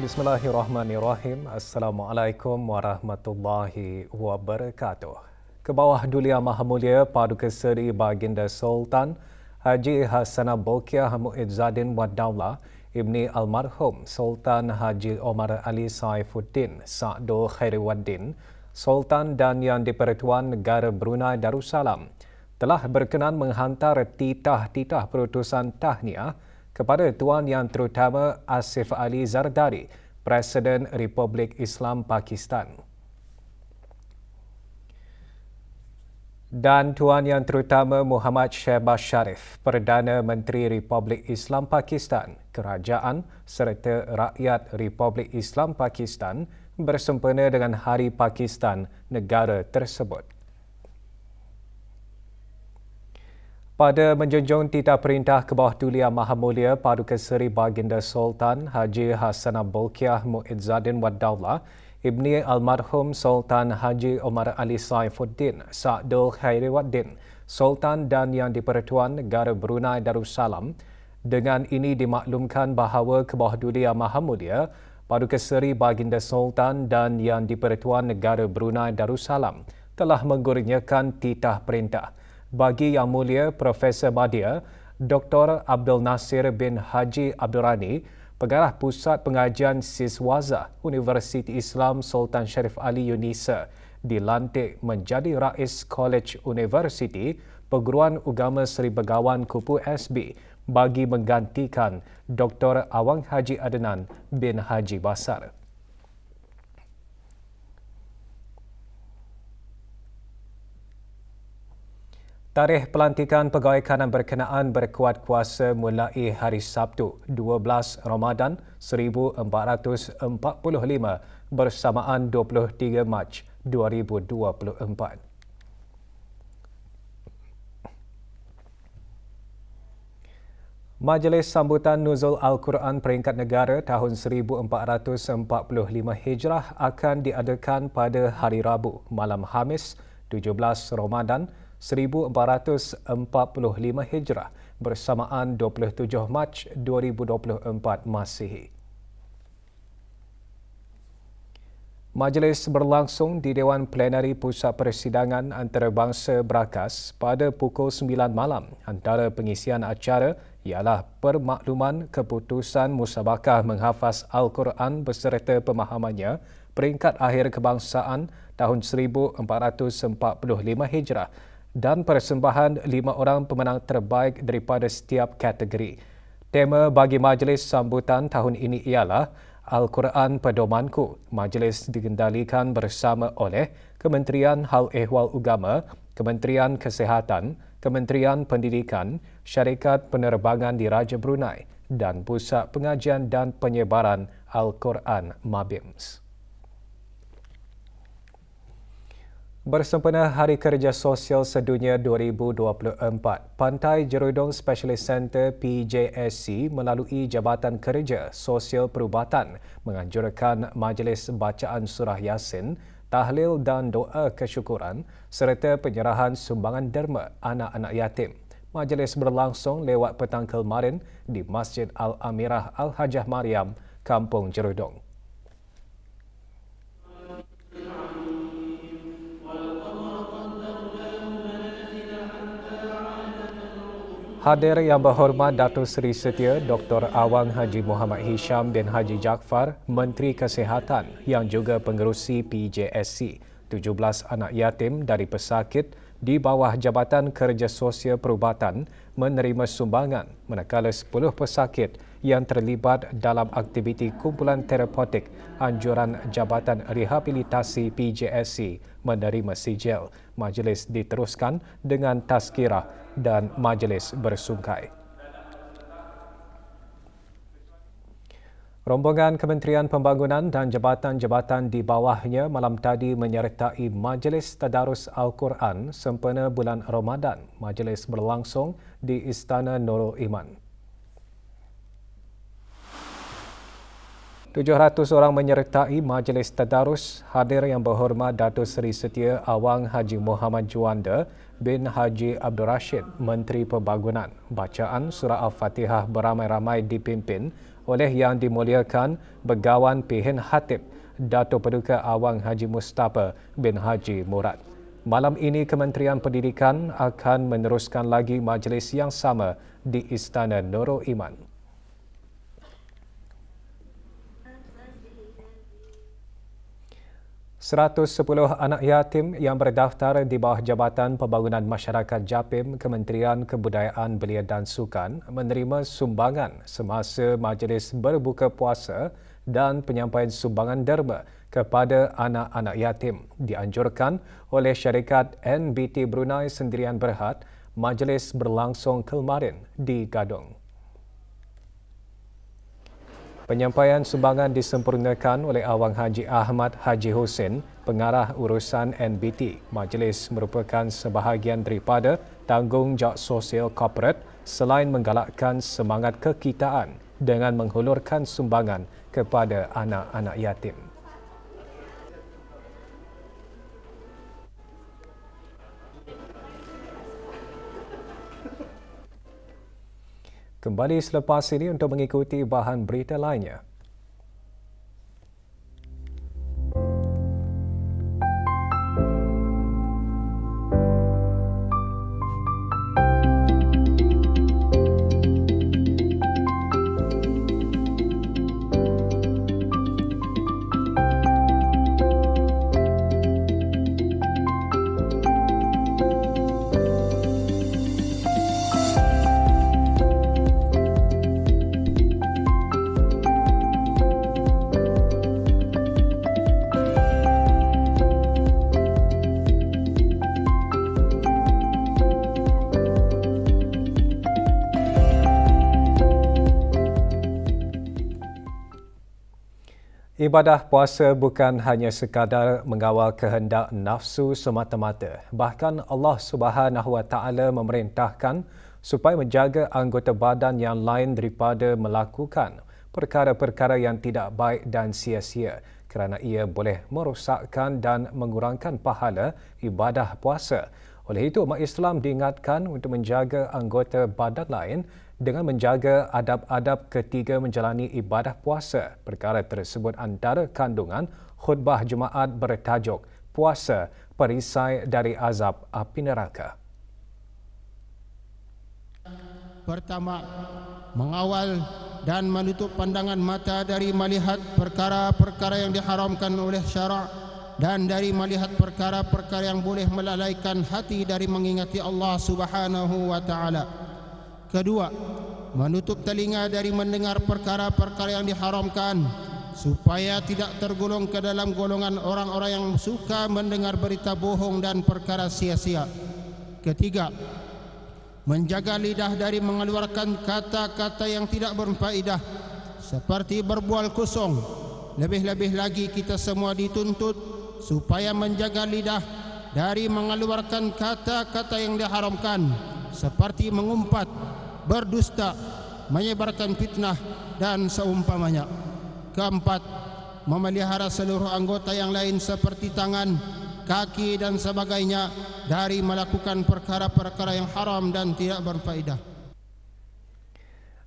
Bismillahirrahmanirrahim. Assalamualaikum warahmatullahi wabarakatuh. Kebawah Dulia Maha Mulia Paduka Seri Baginda Sultan Haji Hassanah Bolkiah Muizzaddin Wad Daulah Ibni Almarhum Sultan Haji Omar Ali Saifuddin Sa'dul Khairiwaddin Sultan dan Yang di-Pertuan Negara Brunei Darussalam telah berkenan menghantar titah-titah perutusan tahniah kepada Tuan Yang Terutama Asif Ali Zardari, Presiden Republik Islam Pakistan. Dan Tuan Yang Terutama Muhammad Shehbaz Sharif, Perdana Menteri Republik Islam Pakistan, Kerajaan serta rakyat Republik Islam Pakistan bersempena dengan Hari Pakistan negara tersebut. Pada menjunjung titah perintah Kebawah Dulia Maha Mulia Paduka Seri Baginda Sultan Haji Hassanah Bolkiah Muizzaddin Wad Daulah Ibni Almarhum Sultan Haji Omar Ali Saifuddin Sa'dul Khairiwaddin Sultan dan Yang di-Pertuan Negara Brunei Darussalam, dengan ini dimaklumkan bahawa Kebawah Dulia Maha Mulia Paduka Seri Baginda Sultan dan Yang di-Pertuan Negara Brunei Darussalam telah mengurniakan titah perintah bagi Yang Mulia Profesor Madya Dr. Abdul Nasir bin Haji Abdul Rani, Pengarah Pusat Pengajian Siswaza Universiti Islam Sultan Sharif Ali Unisa, dilantik menjadi Rais College Universiti Perguruan Agama Seri Begawan Kupu SB bagi menggantikan Dr. Awang Haji Adnan bin Haji Basar. Tarikh pelantikan pegawai kanan berkenaan berkuat kuasa mulai hari Sabtu 12 Ramadan 1445 bersamaan 23 Mac 2024. Majlis Sambutan Nuzul Al-Quran Peringkat Negara tahun 1445 Hijrah akan diadakan pada hari Rabu malam Khamis 17 Ramadan 1445 Hijrah bersamaan 27 Mac 2024 Masihi. Majlis berlangsung di Dewan Plenari Pusat Persidangan Antarabangsa Brakas pada pukul 9 malam. Antara pengisian acara ialah permakluman keputusan musabakah menghafaz Al-Quran beserta pemahamannya peringkat akhir kebangsaan tahun 1445 Hijrah dan persembahan 5 orang pemenang terbaik daripada setiap kategori. Tema bagi majlis sambutan tahun ini ialah Al-Quran Pedomanku. Majlis dikendalikan bersama oleh Kementerian Hal Ehwal Agama, Kementerian Kesihatan, Kementerian Pendidikan, Syarikat Penerbangan Diraja Brunei dan Pusat Pengajian dan Penyebaran Al-Quran Mabims. Bersempena Hari Kerja Sosial Sedunia 2024, Pantai Jerudong Specialist Centre PJSC melalui Jabatan Kerja Sosial Perubatan menganjurkan majlis bacaan surah Yasin, tahlil dan doa kesyukuran serta penyerahan sumbangan derma anak-anak yatim. Majlis berlangsung lewat petang kemarin di Masjid Al-Amirah Al-Hajah Mariam, Kampung Jerudong. Hadir yang berhormat Datuk Seri Setia Dr. Awang Haji Muhammad Hisham bin Haji Jaafar, Menteri Kesihatan yang juga pengerusi PJSC. 17 anak yatim dari pesakit di bawah Jabatan Kerja Sosial Perubatan menerima sumbangan, manakala 10 pesakit yang terlibat dalam aktiviti kumpulan terapeutik anjuran Jabatan Rehabilitasi PJSC menerima sijil. Majlis diteruskan dengan tazkirah dan majlis bersungkai. Rombongan Kementerian Pembangunan dan jabatan-jabatan di bawahnya malam tadi menyertai Majlis Tadarus Al-Quran sempena bulan Ramadan. Majlis berlangsung di Istana Nurul Iman. 700 orang menyertai Majlis Tadarus. Hadir Yang Berhormat Datuk Seri Setia Awang Haji Muhammad Juanda bin Haji Abdul Rashid, Menteri Pembangunan. Bacaan surah Al-Fatihah beramai-ramai dipimpin oleh Yang Dimuliakan Begawan Pihin Hatib, Datuk Paduka Awang Haji Mustafa bin Haji Murad. Malam ini Kementerian Pendidikan akan meneruskan lagi majlis yang sama di Istana Nurul Iman. Sepuluh anak yatim yang berdaftar di bawah Jabatan Pembangunan Masyarakat JAPIM Kementerian Kebudayaan Belia dan Sukan menerima sumbangan semasa majlis berbuka puasa dan penyampaian sumbangan derma kepada anak-anak yatim. Dianjurkan oleh syarikat NBT Brunei Sendirian Berhad, majlis berlangsung kemarin di Gadong. Penyampaian sumbangan disempurnakan oleh Awang Haji Ahmad Haji Hussein, Pengarah Urusan NBT. Majlis merupakan sebahagian daripada tanggungjawab sosial korporat selain menggalakkan semangat kekitaan dengan menghulurkan sumbangan kepada anak-anak yatim. Kembali selepas ini untuk mengikuti bahan berita lainnya. Ibadah puasa bukan hanya sekadar mengawal kehendak nafsu semata-mata. Bahkan Allah Subhanahu Wa Taala memerintahkan supaya menjaga anggota badan yang lain daripada melakukan perkara-perkara yang tidak baik dan sia-sia kerana ia boleh merosakkan dan mengurangkan pahala ibadah puasa. Oleh itu, umat Islam diingatkan untuk menjaga anggota badan lain dengan menjaga adab-adab ketika menjalani ibadah puasa. Perkara tersebut antara kandungan khutbah Jumaat bertajuk Puasa Perisai dari Azab Api Neraka. Pertama, mengawal dan menutup pandangan mata dari melihat perkara-perkara yang diharamkan oleh syarak dan dari melihat perkara-perkara yang boleh melalaikan hati dari mengingati Allah Subhanahu wa taala. Kedua, menutup telinga dari mendengar perkara-perkara yang diharamkan supaya tidak tergolong ke dalam golongan orang-orang yang suka mendengar berita bohong dan perkara sia-sia. Ketiga, menjaga lidah dari mengeluarkan kata-kata yang tidak berfaedah seperti berbual kosong. Lebih-lebih lagi kita semua dituntut supaya menjaga lidah dari mengeluarkan kata-kata yang diharamkan seperti mengumpat, berdusta, menyebarkan fitnah dan seumpamanya. Keempat, memelihara seluruh anggota yang lain seperti tangan, kaki dan sebagainya dari melakukan perkara-perkara yang haram dan tidak berfaedah.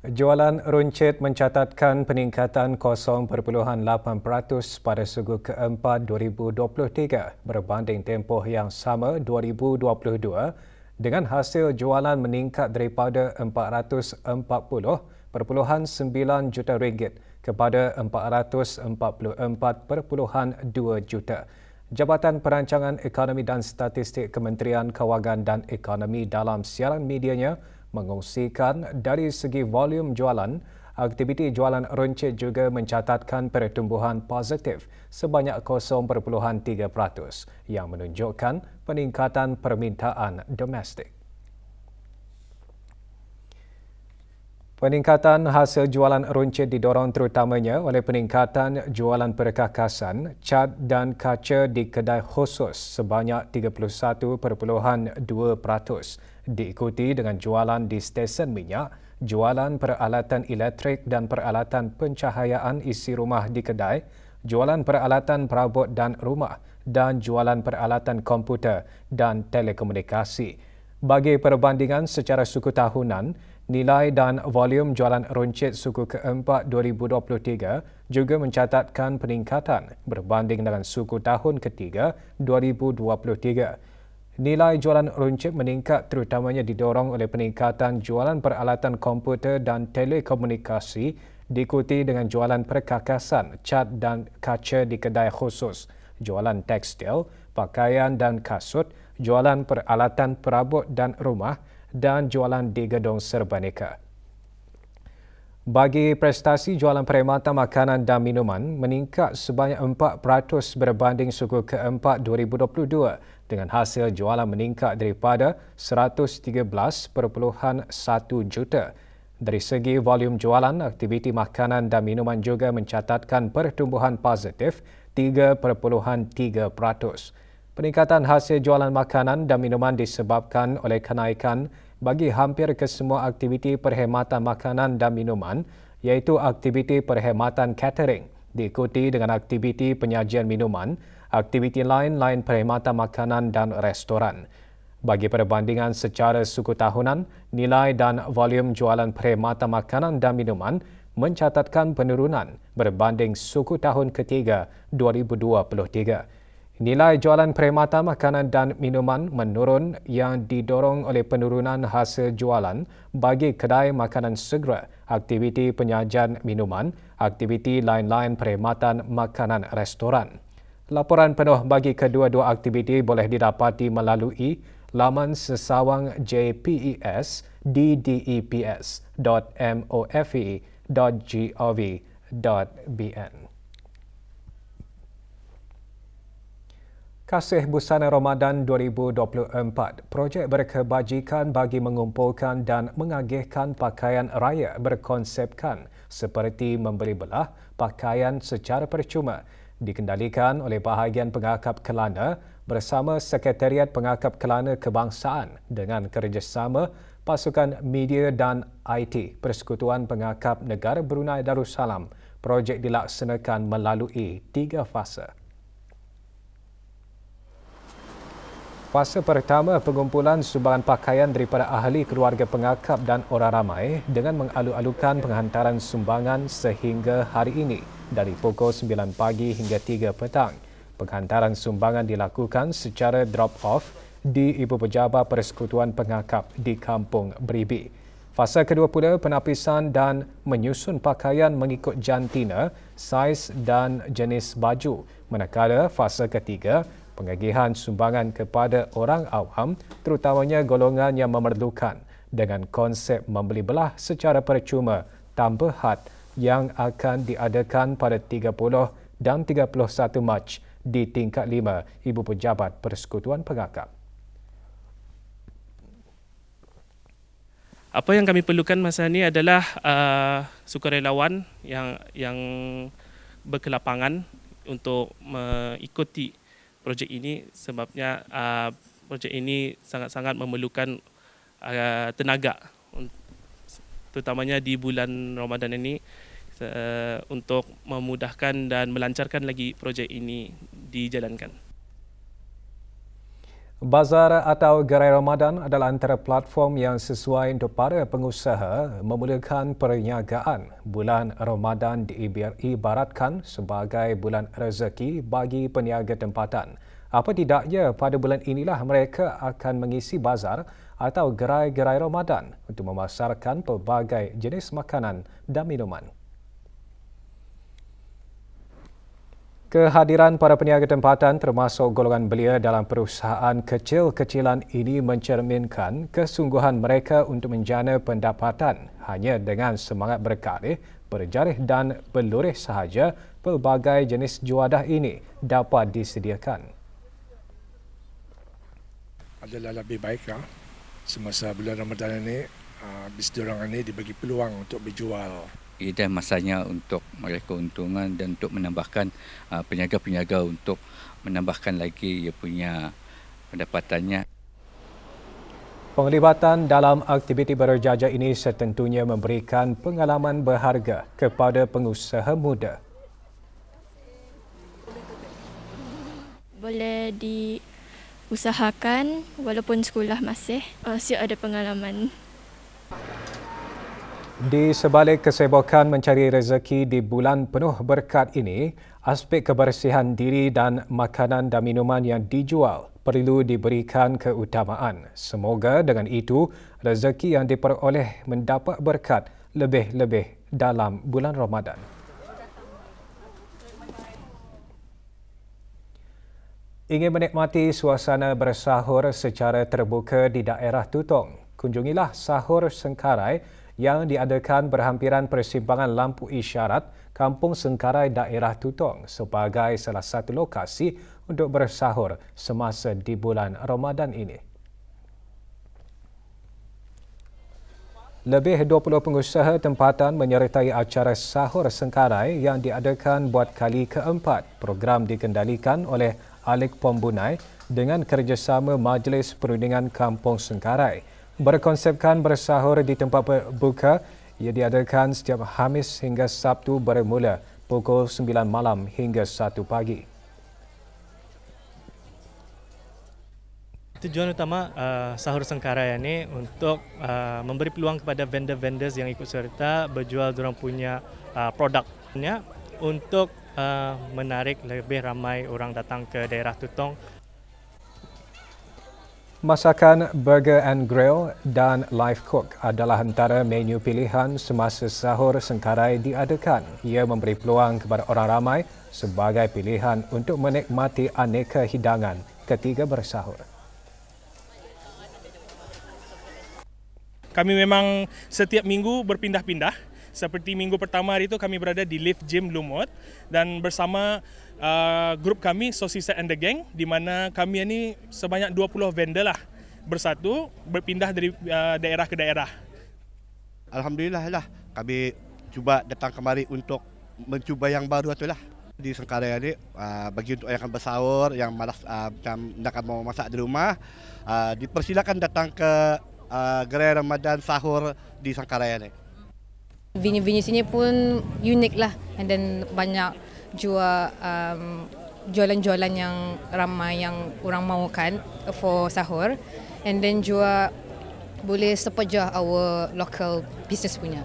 Jualan runcit mencatatkan peningkatan 0.8% pada suku keempat 2023 berbanding tempoh yang sama 2022 dengan hasil jualan meningkat daripada RM440.9 juta kepada RM444.2 juta. Jabatan Perancangan Ekonomi dan Statistik Kementerian Kewangan dan Ekonomi dalam siaran medianya mengongsikan dari segi volume jualan, aktiviti jualan runcit juga mencatatkan pertumbuhan positif sebanyak 0.3% yang menunjukkan peningkatan permintaan domestik. Peningkatan hasil jualan runcit didorong terutamanya oleh peningkatan jualan perkakasan, cat dan kaca di kedai khusus sebanyak 31.2%, diikuti dengan jualan di stesen minyak jualan peralatan elektrik dan peralatan pencahayaan isi rumah di kedai, jualan peralatan perabot dan rumah dan jualan peralatan komputer dan telekomunikasi. Bagi perbandingan secara suku tahunan, nilai dan volume jualan runcit suku keempat 2023 juga mencatatkan peningkatan berbanding dengan suku tahun ketiga 2023. Nilai jualan runcit meningkat terutamanya didorong oleh peningkatan jualan peralatan komputer dan telekomunikasi diikuti dengan jualan perkakasan, cat dan kaca di kedai khusus, jualan tekstil, pakaian dan kasut, jualan peralatan perabot dan rumah dan jualan di gedung serbaneka. Bagi prestasi jualan perkhidmatan makanan dan minuman meningkat sebanyak 4% berbanding suku keempat 2022 dengan hasil jualan meningkat daripada 113.1 juta. Dari segi volume jualan, aktiviti makanan dan minuman juga mencatatkan pertumbuhan positif 3.3%. Peningkatan hasil jualan makanan dan minuman disebabkan oleh kenaikan bagi hampir kesemua aktiviti perkhidmatan makanan dan minuman iaitu aktiviti perkhidmatan catering diikuti dengan aktiviti penyajian minuman, aktiviti lain-lain perkhidmatan makanan dan restoran. Bagi perbandingan secara suku tahunan, nilai dan volume jualan perkhidmatan makanan dan minuman mencatatkan penurunan berbanding suku tahun ketiga 2023. Nilai jualan perkhidmatan makanan dan minuman menurun yang didorong oleh penurunan hasil jualan bagi kedai makanan segera, aktiviti penyajian minuman, aktiviti lain-lain perkhidmatan makanan restoran. Laporan penuh bagi kedua-dua aktiviti boleh didapati melalui laman sesawang JPES di deps.mofe.gov.bn. Kasih Busana Ramadan 2024, projek berkebajikan bagi mengumpulkan dan mengagihkan pakaian raya berkonsepkan seperti memberi belah pakaian secara percuma dikendalikan oleh bahagian pengakap Kelana bersama Sekretariat Pengakap Kelana Kebangsaan dengan kerjasama Pasukan Media dan IT Persekutuan Pengakap Negara Brunei Darussalam. Projek dilaksanakan melalui 3 fasa. Fasa pertama, pengumpulan sumbangan pakaian daripada ahli keluarga pengakap dan orang ramai dengan mengalu-alukan penghantaran sumbangan sehingga hari ini dari pukul 9 pagi hingga 3 petang. Penghantaran sumbangan dilakukan secara drop-off di Ibu Pejabat Persekutuan Pengakap di Kampung Beribi. Fasa kedua pula, penapisan dan menyusun pakaian mengikut jantina, saiz dan jenis baju. Manakala fasa ketiga, pengagihan sumbangan kepada orang awam terutamanya golongan yang memerlukan dengan konsep membeli belah secara percuma tanpa had yang akan diadakan pada 30 dan 31 Mac di tingkat 5 Ibu Pejabat Persekutuan Pengakap. Apa yang kami perlukan masa ini adalah sukarelawan yang berkelapangan untuk mengikuti projek ini sebabnya projek ini sangat-sangat memerlukan tenaga terutamanya di bulan Ramadan ini untuk memudahkan dan melancarkan lagi projek ini dijalankan. Bazar atau Gerai Ramadan adalah antara platform yang sesuai untuk para pengusaha memulakan perniagaan. Bulan Ramadan diibaratkan sebagai bulan rezeki bagi peniaga tempatan. Apa tidaknya pada bulan inilah mereka akan mengisi bazar atau gerai-gerai Ramadan untuk memasarkan pelbagai jenis makanan dan minuman. Kehadiran para peniaga tempatan termasuk golongan belia dalam perusahaan kecil-kecilan ini mencerminkan kesungguhan mereka untuk menjana pendapatan hanya dengan semangat berkarya, berjarih dan berlurih sahaja pelbagai jenis juadah ini dapat disediakan. Adalah lebih baik semasa bulan Ramadan ini bis diorang ini dibagi peluang untuk berjual. Dah masanya untuk mereka keuntungan dan untuk menambahkan peniaga-peniaga untuk menambahkan lagi ia punya pendapatannya. Penglibatan dalam aktiviti berjaya ini setentunya memberikan pengalaman berharga kepada pengusaha muda. Boleh diusahakan walaupun sekolah masih ada pengalaman. Di sebalik kesibukan mencari rezeki di bulan penuh berkat ini, aspek kebersihan diri dan makanan dan minuman yang dijual perlu diberikan keutamaan. Semoga dengan itu, rezeki yang diperoleh mendapat berkat lebih-lebih dalam bulan Ramadan. Ingin menikmati suasana bersahur secara terbuka di daerah Tutong? Kunjungilah Sahur Sengkarai yang diadakan berhampiran persimpangan lampu isyarat Kampung Sengkarai daerah Tutong sebagai salah satu lokasi untuk bersahur semasa di bulan Ramadan ini. Lebih 20 pengusaha tempatan menyertai acara Sahur Sengkarai yang diadakan buat kali keempat. Program dikendalikan oleh Alik Pombunai dengan kerjasama Majlis Perundingan Kampung Sengkarai. Berkonsepkan bersahur di tempat berbuka, ia diadakan setiap Khamis hingga Sabtu bermula pukul 9 malam hingga 1 pagi. Tujuan utama Sahur Sengkarai ini untuk memberi peluang kepada vendor-vendors yang ikut serta berjual diorang punya produknya untuk menarik lebih ramai orang datang ke daerah Tutong. Masakan Burger and Grill dan Live Cook adalah antara menu pilihan semasa Sahur Sengkarai diadakan. Ia memberi peluang kepada orang ramai sebagai pilihan untuk menikmati aneka hidangan ketika bersahur. Kami memang setiap minggu berpindah-pindah. Seperti minggu pertama hari itu kami berada di Lift Gym Lumut dan bersama grup kami Sosisa and the Gang, di mana kami ini sebanyak 20 vendor lah bersatu berpindah dari daerah ke daerah. Alhamdulillah lah kami cuba datang kemari untuk mencuba yang baru itulah di Sengkarai ini bagi untuk yang akan bersahur, yang malas macam nak mau masak di rumah, dipersilakan datang ke Gerai Ramadan Sahur di Sengkarai ini. Venue-venue sini pun unik lah, and then banyak jual jualan-jualan yang ramai yang orang mahukan for sahur, and then juga boleh support je our local business punya.